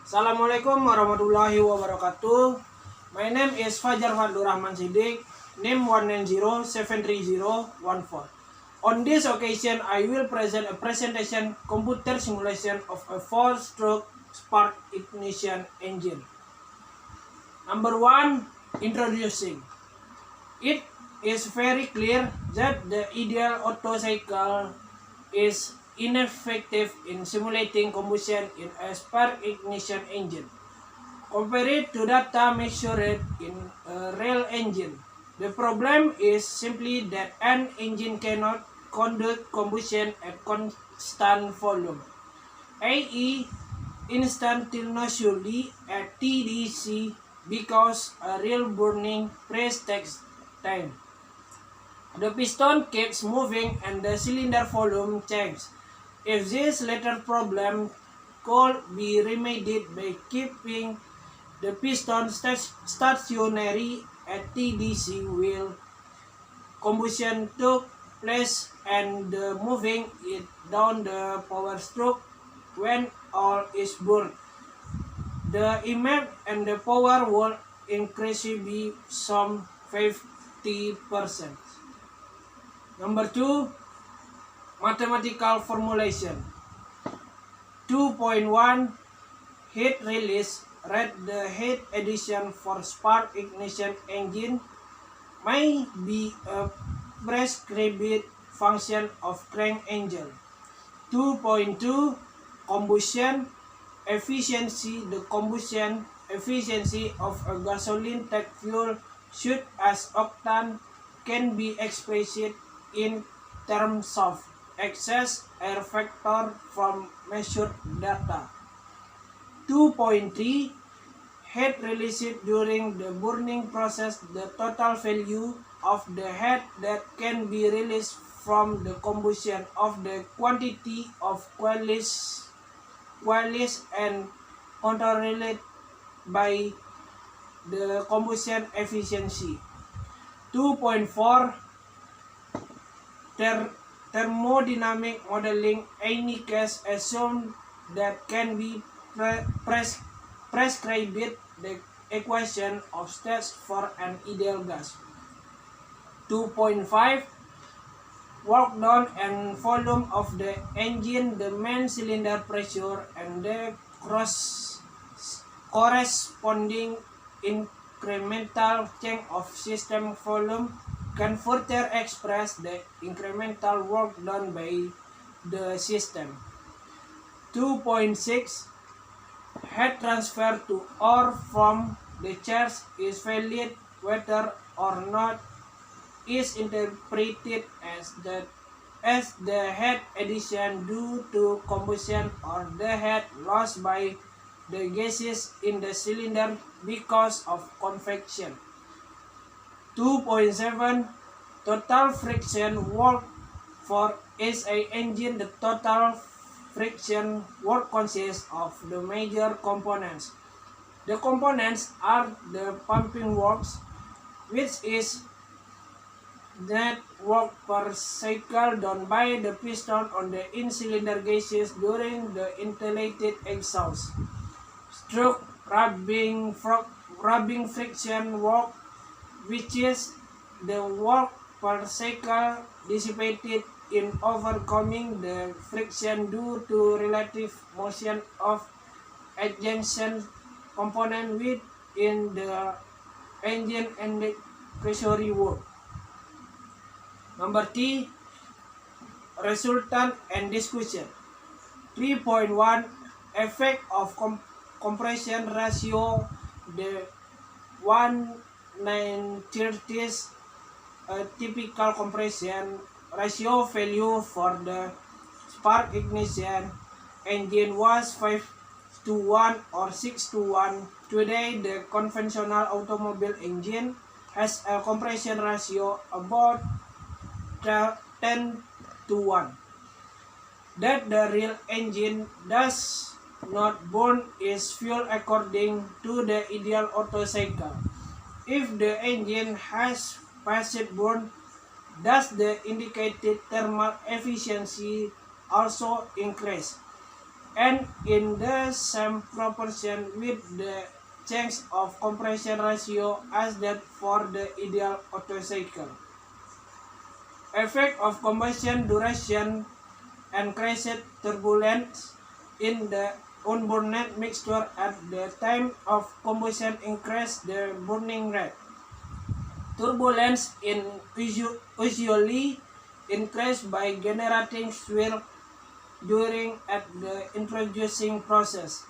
Assalamualaikum warahmatullahi wabarakatuh. My name is Fajar Fadlur Rahman Siddiq, name 190730014. On this occasion, I will present a presentation computer simulation of a 4-stroke spark ignition engine. Number 1, introducing. It is very clear that the ideal Otto cycle is ineffective in simulating combustion in a spark ignition engine. Compared to data measured in a real engine, the problem is simply that an engine cannot conduct combustion at constant volume, i.e. instantaneously at TDC, because a real burning press takes time. The piston keeps moving and the cylinder volume changes. If this latter problem could be remedied by keeping the piston stationary at TDC while combustion took place and moving it down the power stroke when all is burned, the EMF and the power will increase by some 50%. Number 2, mathematical formulation. 2.1 heat release rate. The heat addition for spark ignition engine may be a prescribed function of crank angle. 2.2 combustion efficiency. The combustion efficiency of a gasoline tank fuel such as octane can be expressed in terms of excess air factor from measured data. 2.3 heat released during the burning process. The total value of the heat that can be released from the combustion of the quantity of catalyst and controlled by the combustion efficiency. 2.4 thermodynamic modeling. Any case assumed that can be prescribed the equation of states for an ideal gas. 2.5 work done and volume of the engine, the main cylinder pressure, and the corresponding incremental change of system volume can further express the incremental work done by the system. 2.6 heat transfer to or from the charge is valid whether or not is interpreted as the heat addition due to combustion or the heat lost by the gases in the cylinder because of convection. 2.7 total friction work for SI engine. The total friction work consists of the major components. The components are the pumping works, which is net work per cycle done by the piston on the in-cylinder gases during the insulated exhaust. Stroke rubbing friction work, which is the work per cycle dissipated in overcoming the friction due to relative motion of adjacent component within the engine and the accessory work. Number 3, resultant and discussion. 3.1 effect of compression ratio. The 1/930 a typical compression ratio value for the spark ignition engine was 5:1 or 6:1. Today, the conventional automobile engine has a compression ratio about 10:1. That the real engine does not burn its fuel according to the ideal Otto cycle. If the engine has passed burn, does the indicated thermal efficiency also increase? and in the same proportion with the change of compression ratio as that for the ideal Otto cycle. Effect of combustion duration increased turbulence in the unburned mixture at the time of combustion increase the burning rate. Turbulence usually increased by generating swirl during at the introducing process.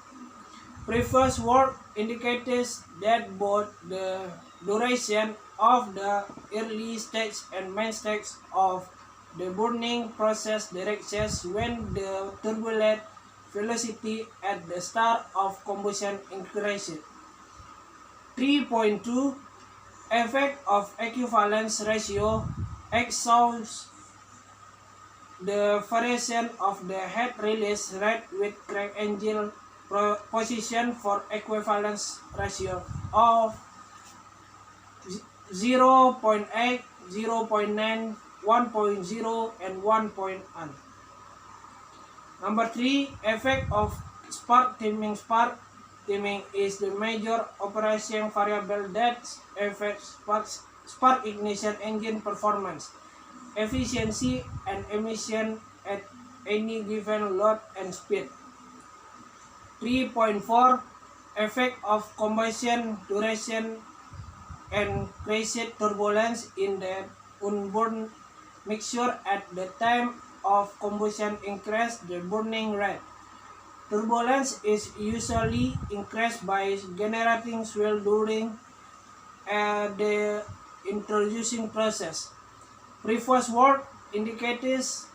Previous work indicates that both the duration of the early stage and main stage of the burning process directions when the turbulent velocity at the start of combustion increases. 3.2 Effect of equivalence ratio shows the variation of the head release rate with crank angle position for equivalence ratio of 0.8, 0.9, 1.0, and 1.1. Number 3, effect of spark timing. Spark timing is the major operation variable that affects spark ignition engine performance, efficiency, and emission at any given load and speed. 3.4 Effect of combustion duration and increased turbulence in the unburned mixture at the time of combustion increase the burning rate. Turbulence is usually increased by generating swirl during the introducing process. Previous work indicates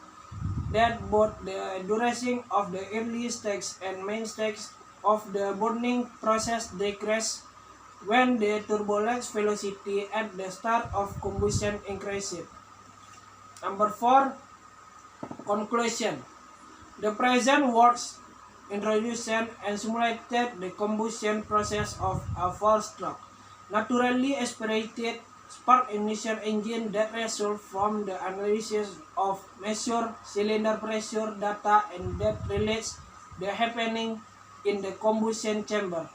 that both the duration of the early stage and main stage of the burning process decrease when the turbulence velocity at the start of combustion increases. Number 4, conclusion. The present works introduced and simulated the combustion process of a four-stroke, naturally aspirated spark ignition engine that result from the analysis of measured cylinder pressure data and that relates the happening in the combustion chamber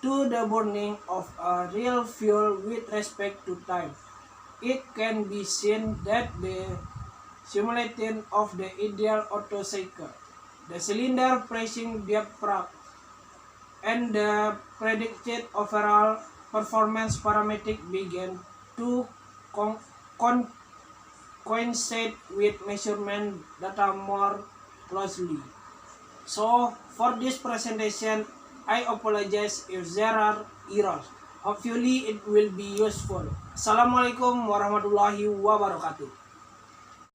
to the burning of a real fuel with respect to time. It can be seen that the simulation of the ideal Otto cycle, the cylinder pressing diaphragm, and the predicted overall performance parametric began to coincide with measurement data more closely. So, for this presentation, I apologize if there are errors. Hopefully, it will be useful. Assalamualaikum warahmatullahi wabarakatuh.